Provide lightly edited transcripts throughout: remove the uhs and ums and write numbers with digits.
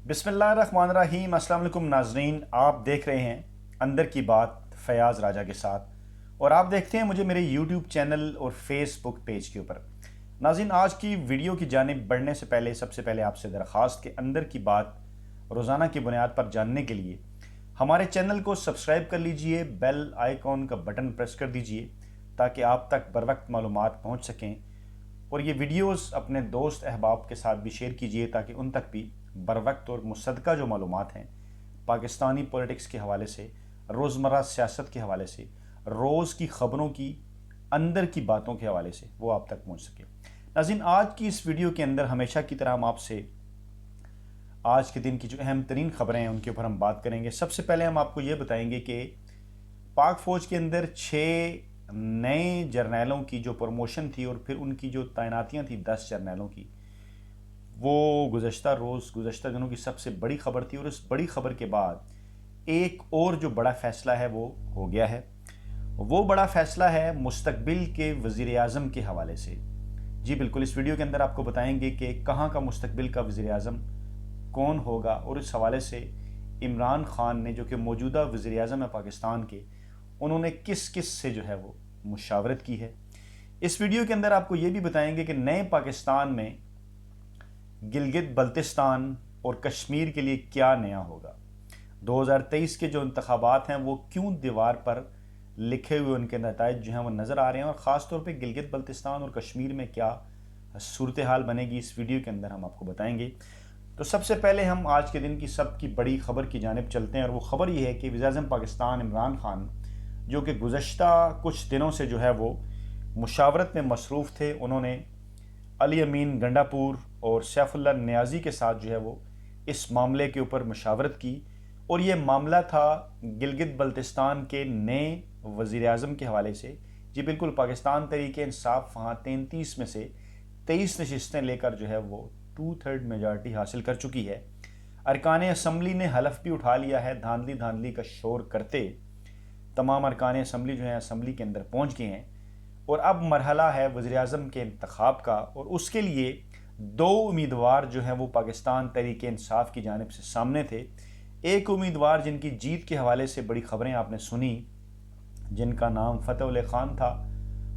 बिस्मिल्लाहिर्रहमानिर्रहीम। अस्सलाम वालेकुम नाजरीन, आप देख रहे हैं अंदर की बात फ़याज़ राजा के साथ और आप देखते हैं मुझे मेरे यूट्यूब चैनल और फेसबुक पेज के ऊपर। नाज़रीन, आज की वीडियो की जानिब बढ़ने से पहले सबसे पहले आपसे दरख्वास्त कि अंदर की बात रोज़ाना की बुनियाद पर जानने के लिए हमारे चैनल को सब्सक्राइब कर लीजिए, बेल आइकॉन का बटन प्रेस कर दीजिए ताकि आप तक बर वक्त मालूमात पहुँच सकें और ये वीडियोस अपने दोस्त अहबाब के साथ भी शेयर कीजिए ताकि उन तक भी बर वक्त और मुसद्दक़ा जो मालूमात हैं पाकिस्तानी पॉलिटिक्स के हवाले से, रोज़मर्रा सियासत के हवाले से, रोज़ की ख़बरों की अंदर की बातों के हवाले से वो आप तक पहुँच सके। नाज़रीन, आज की इस वीडियो के अंदर हमेशा की तरह हम आपसे आज के दिन की जो अहम तरीन ख़बरें हैं उनके ऊपर हम बात करेंगे। सबसे पहले हम आपको ये बताएंगे कि पाक फ़ौज के अंदर 6 नए जर्नैलों की जो प्रमोशन थी और फिर उनकी जो तैनातियां थी 10 जर्नैलों की, वो गुज़श्ता दिनों की सबसे बड़ी ख़बर थी। और इस बड़ी ख़बर के बाद एक और जो बड़ा फ़ैसला है वो हो गया है। वो बड़ा फ़ैसला है मुस्तकबिल के वज़ीर आज़म के हवाले से। जी बिल्कुल, इस वीडियो के अंदर आपको बताएंगे कि कहाँ का मुस्तकबिल का वज़ीर आज़म कौन होगा और इस हवाले से इमरान खान ने, जो कि मौजूदा वज़ीर आज़म है पाकिस्तान के, उन्होंने किस किस से जो है वो मुशावरत की है। इस वीडियो के अंदर आपको ये भी बताएंगे कि नए पाकिस्तान में गिलगित बल्तिस्तान और कश्मीर के लिए क्या नया होगा। 2023 के जो इंतखाबात हैं वो क्यों दीवार पर लिखे हुए उनके नताइज जो हैं वो नज़र आ रहे हैं और ख़ास तौर पे गिलगित बल्तिस्तान और कश्मीर में क्या सूरत हाल बनेगी, इस वीडियो के अंदर हम आपको बताएंगे। तो सबसे पहले हम आज के दिन की सबकी बड़ी खबर की जानिब चलते हैं और वो ख़बर ये है कि वज़ीर-ए-आज़म पाकिस्तान इमरान खान, जो कि गुज़श्ता कुछ दिनों से जो है वो मुशावरत में मसरूफ़ थे, उन्होंने अली अमीन गंडापुर और सैफुल्लाह नियाज़ी के साथ जो है वो इस मामले के ऊपर मुशावरत की। और ये मामला था गिलगित बल्तिस्तान के नए वज़ीर-ए-आज़म के हवाले से। जी बिल्कुल, पाकिस्तान तहरीक इंसाफ वहाँ 33 में से 23 नशिस्तें लेकर जो है वो 2/3 मेजॉरिटी हासिल कर चुकी है। अरकान असम्बली ने हलफ भी उठा लिया है। धांधली धांधली का शोर करते तमाम अरकान असम्बली जो है असम्बली के अंदर पहुँच गए हैं और अब मरहला है वज़ीर-ए-आज़म के इंतखाब का। और उसके लिए 2 उम्मीदवार जो हैं वो पाकिस्तान तहरीक इंसाफ की जानिब से सामने थे। एक उम्मीदवार जिनकी जीत के हवाले से बड़ी ख़बरें आपने सुनी, जिनका नाम फ़तहुल्लाह खान था।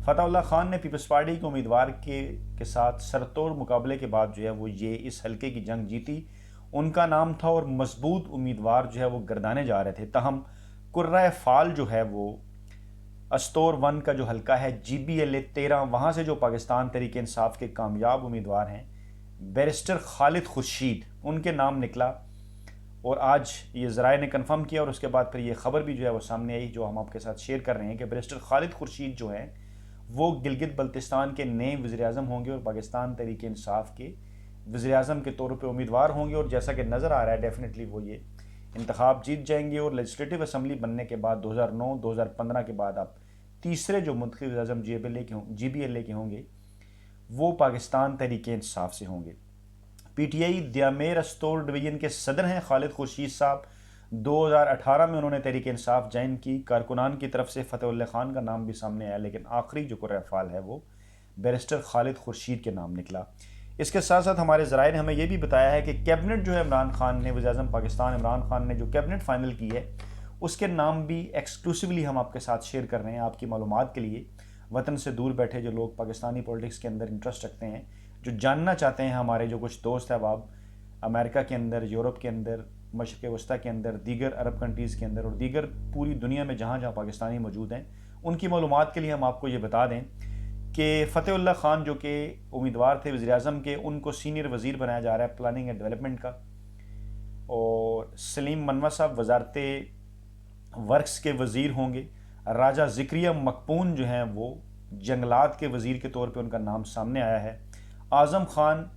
फ़तहुल्लाह खान ने पीपल्स पार्टी के उम्मीदवार के साथ सरतोड़ मुकाबले के बाद जो है वो ये इस हल्के की जंग जीती, उनका नाम था। और मजबूत उम्मीदवार जो है वो गर्दाने जा रहे थे। तहम कुर्रा फ़ाल जो है वो अस्तोर 1 का जो हल्का है GBLA 13, वहाँ से जो पाकिस्तान तहरीक इंसाफ के कामयाब उम्मीदवार हैं बैरिस्टर खालिद खुर्शीद, उनके नाम निकला। और आज ये ज़राए ने कन्फर्म किया और उसके बाद फिर ये ख़बर भी जो है वो सामने आई, जो हम आपके साथ शेयर कर रहे हैं कि बैरिस्टर खालिद खुर्शीद जो हैं वो गिलगित बल्तिस्तान के नए वज़ीर-ए-आज़म होंगे और पाकिस्तान तहरीक इंसाफ के वज़ीर-ए-आज़म के तौर पर उम्मीदवार होंगे। और जैसा कि नज़र आ रहा है डेफिनेटली वो ये इंतखाब जीत जाएंगे और लेजिस्लेटिव असम्बली बनने के बाद 2009-2015 के बाद आप तीसरे जो मुंतखब वज़ीर-ए-आज़म GBLA के होंगे वो पाकिस्तान तहरीक इंसाफ से होंगे। PTI द्यामेर अस्तोर डिवीज़न के सदर हैं खालिद खुर्शीद साहब। 2018 में उन्होंने तहरीक इंसाफ ज्वाइन की। कारकुनान की तरफ से फ़तहुल्लाह खान का नाम भी सामने आया, लेकिन आखिरी जो कुर्रा-ए-फ़ाल है वो बैरिस्टर खालिद खुर्शीद के नाम निकला। इसके साथ साथ हमारे ज़राए ने हमें यह भी बताया है कि कैबिनेट जो है इमरान खान ने, वज़ीर-ए-आज़म पाकिस्तान इमरान खान ने जो कैबिनेट फ़ाइनल की है उसके नाम भी एक्सक्लूसिवली हम आपके साथ शेयर कर रहे हैं आपकी मालूमात के लिए। वतन से दूर बैठे जो लोग पाकिस्तानी पॉलिटिक्स के अंदर इंटरेस्ट रखते हैं, जो जानना चाहते हैं, हमारे जो कुछ दोस्त अहबाब अमेरिका के अंदर, यूरोप के अंदर, मशरिक़ वस्ता के अंदर, दीगर अरब कंट्रीज़ के अंदर और दीगर पूरी दुनिया में जहाँ जहाँ पाकिस्तानी मौजूद हैं, उनकी मालूमात के लिए हम आपको ये बता दें कि फ़तहुल्लाह खान जो कि उम्मीदवार थे वज़ीर-ए-आज़म के, उनको सीनियर वज़ीर बनाया जा रहा है प्लानिंग एंड डेवलपमेंट का। और सलीम मनवा साहब वज़ारत वर्क्स के वज़ीर होंगे। राजा ज़िक्रिया मकपून जो हैं वो जंगलात के वज़ीर के तौर पे उनका नाम सामने आया है। आज़म खान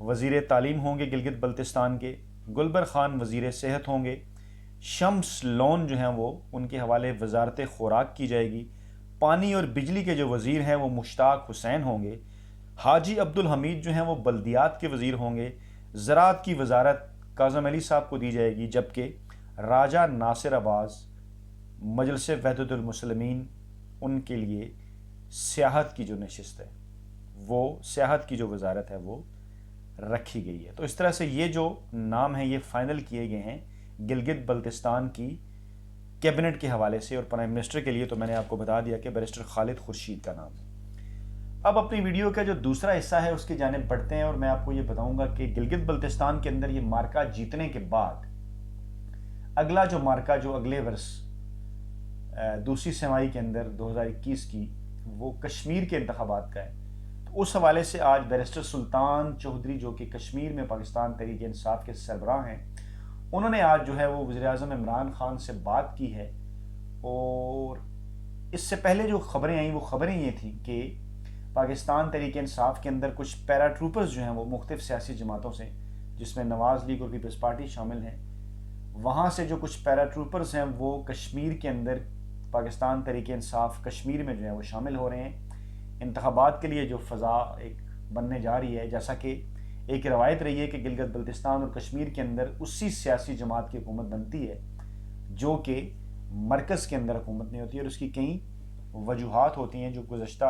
वज़ीर तालीम होंगे गिलगित बल्तिस्तान के। गुलबर खान वज़ीर सेहत होंगे। शम्स लोन जो हैं वो उनके हवाले वज़ारत ख़ुराक की जाएगी। पानी और बिजली के जो वज़ीर हैं वो मुश्ताक हुसैन होंगे। हाजी अब्दुल हमीद जो हैं वो बल्दियात के वज़ीर होंगे। ज़राअत की वज़ारत काज़म अली साहब को दी जाएगी, जबकि राजा नासिर अब्बास मजलिस वहदतुल मुस्लिमीन, उनके लिए सियाहत की जो नशिस्त है, वो सियाहत की जो वज़ारत है वो रखी गई है। तो इस तरह से ये जो नाम है ये फाइनल किए गए हैं गिलगित बल्तिस्तान की कैबिनेट के हवाले से। और प्राइम मिनिस्टर के लिए तो मैंने आपको बता दिया कि बैरिस्टर खालिद खुर्शीद का नाम है। अब अपनी वीडियो का जो दूसरा हिस्सा है उसकी जानिब बढ़ते हैं और मैं आपको ये बताऊंगा कि गिलगित बल्तिस्तान के अंदर ये मार्का जीतने के बाद अगला जो मार्का जो अगले वर्ष दूसरी सेमाई के अंदर 2021 की वो कश्मीर के इंतखाबात का है। तो उस हवाले से आज बैरिस्टर सुल्तान चौधरी जो कि कश्मीर में पाकिस्तान तहरीक इंसाफ के सरबराह हैं, उन्होंने आज जो है वो वज़ीर-ए-आज़म इमरान खान से बात की है। और इससे पहले जो खबरें आई वो खबरें ये थी कि पाकिस्तान तहरीक इंसाफ के अंदर कुछ पैरा ट्रूपर्स जो हैं वो मुख्तलिफ सियासी जमातों से, जिसमें नवाज़ लीग और पीपल्स पार्टी शामिल हैं, वहाँ से जो कुछ पैरा ट्रूपर्स हैं वो कश्मीर के अंदर पाकिस्तान तहरीक इंसाफ कश्मीर में जो है वो शामिल हो रहे हैं। इंतखाबात के लिए जो फ़ज़ा एक बनने जा रही है, जैसा कि एक रवायत रही है कि गिलगित बल्तिस्तान और कश्मीर के अंदर उसी सियासी जमात की हुकूमत बनती है जो कि मरकज़ के अंदर हुकूमत नहीं होती है। और उसकी कई वजूहात होती हैं जो गुज़श्ता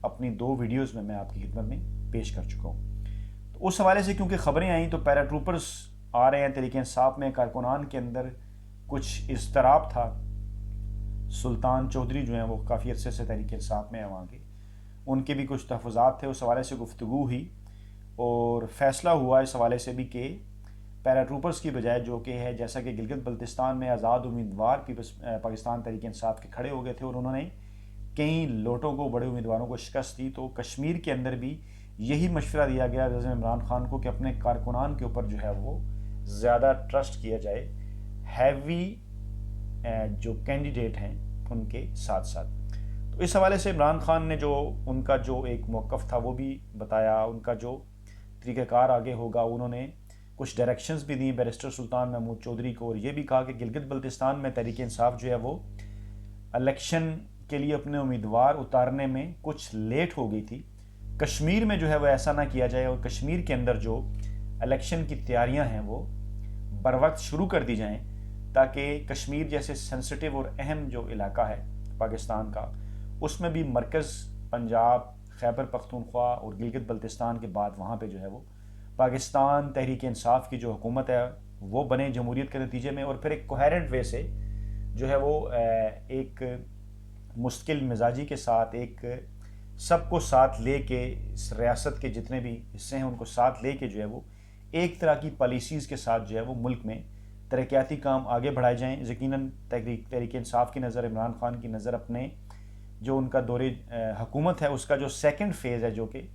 अपनी 2 वीडियोज़ में मैं आपकी खिदमत में पेश कर चुका हूँ। तो उस हवाले से क्योंकि खबरें आई तो पैरा ट्रूपर्स आ रहे हैं तहरीक इंसाफ में, कारकुनान के अंदर कुछ इज़्तिराब था। सुल्तान चौधरी जो हैं वो काफ़ी अरसे से तहरीक इंसाफ में हैं वहाँ के, उनके भी कुछ तहफ़्फ़ुज़ात थे। उस हवाले से गुफ्तगू हुई और फ़ैसला हुआ इस हवाले से भी कि पैरा ट्रूपर्स की बजाय जो कि है, जैसा कि गिलगित बल्तिस्तान में आज़ाद उम्मीदवार पाकिस्तान तहरीक इंसाफ के खड़े हो गए थे और उन्होंने कई लोटों को, बड़े उम्मीदवारों को शिकस्त दी, तो कश्मीर के अंदर भी यही मशवरा दिया गया वज़ीर इमरान खान को कि अपने कारकुनान के ऊपर जो है वो ज़्यादा ट्रस्ट किया जाए, हैवी जो कैंडिडेट हैं उनके साथ साथ। तो इस हवाले से इमरान खान ने जो उनका जो एक मौक़िफ़ था वो भी बताया, उनका जो तरीक़ाकार आगे होगा। उन्होंने कुछ डायरेक्शंस भी दी बैरिस्टर सुल्तान महमूद चौधरी को, और ये भी कहा कि गिलगित बल्तिस्तान में तहरीक इंसाफ जो है वो इलेक्शन के लिए अपने उम्मीदवार उतारने में कुछ लेट हो गई थी। कश्मीर में जो है वो ऐसा ना किया जाए और कश्मीर के अंदर जो इलेक्शन की तैयारियां हैं वो बर वक्त शुरू कर दी जाएं, ताकि कश्मीर जैसे सेंसिटिव और अहम जो इलाका है पाकिस्तान का, उसमें भी मरकज़ पंजाब, खैबर पख्तूनख्वा और गिलगित बल्तिस्तान के बाद वहाँ पे जो है वो पाकिस्तान तहरीक इंसाफ की जो हुकूमत है वो बने जमहूरियत के नतीजे में, और फिर एक कोहेरेंट वे से जो है वो एक मुश्किल मिजाजी के साथ, एक सबको साथ ले के, इस रियासत के जितने भी हिस्से हैं उनको साथ ले के जो है वो एक तरह की पॉलिसीज़ के साथ जो है वो मुल्क में तरक्याती काम आगे बढ़ाए जाएँ। यकीनन तहरीक इंसाफ की नज़र, इमरान खान की नज़र अपने जो उनका दौरे हुकूमत है उसका जो सेकंड फेज़ है जो कि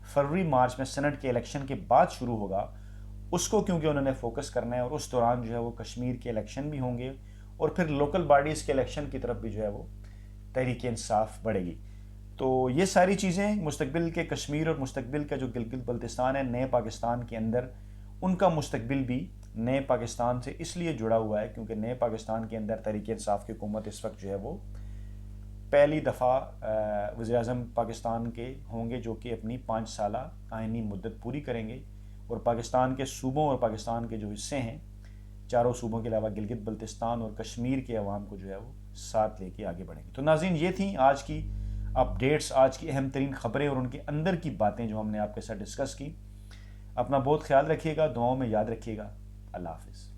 फरवरी मार्च में सेनेट के इलेक्शन के बाद शुरू होगा, उसको क्योंकि उन्होंने फोकस करना है। और उस दौरान जो है वो कश्मीर के इलेक्शन भी होंगे और फिर लोकल बॉडीज़ के इलेक्शन की तरफ भी जो है वो तहरीक इंसाफ बढ़ेगी। तो ये सारी चीज़ें मुस्तकबिल के कश्मीर और मुस्तकबिल का जो गिलगित बल्तिस्तान है नए पाकिस्तान के अंदर, उनका मुस्तकबिल भी नए पाकिस्तान से इसलिए जुड़ा हुआ है क्योंकि नए पाकिस्तान के अंदर तहरीक इंसाफ की हुकूमत इस वक्त जो है वो पहली दफ़ा वज़ीर-ए-आज़म पाकिस्तान के होंगे जो कि अपनी 5 साला आइनी मुद्दत पूरी करेंगे और पाकिस्तान के सूबों और पाकिस्तान के जो हिस्से हैं, चारों सूबों के अलावा गिलगित बल्तिस्तान और कश्मीर के अवाम को जो है वो साथ लेके आगे बढ़ेंगे। तो नाज़रीन, ये थी आज की अपडेट्स, आज की अहम तरीन ख़बरें और उनके अंदर की बातें जो हमने आपके साथ डिस्कस की। अपना बहुत ख्याल रखिएगा, दुआओं में याद रखिएगा। अल्लाह हाफ़िज़।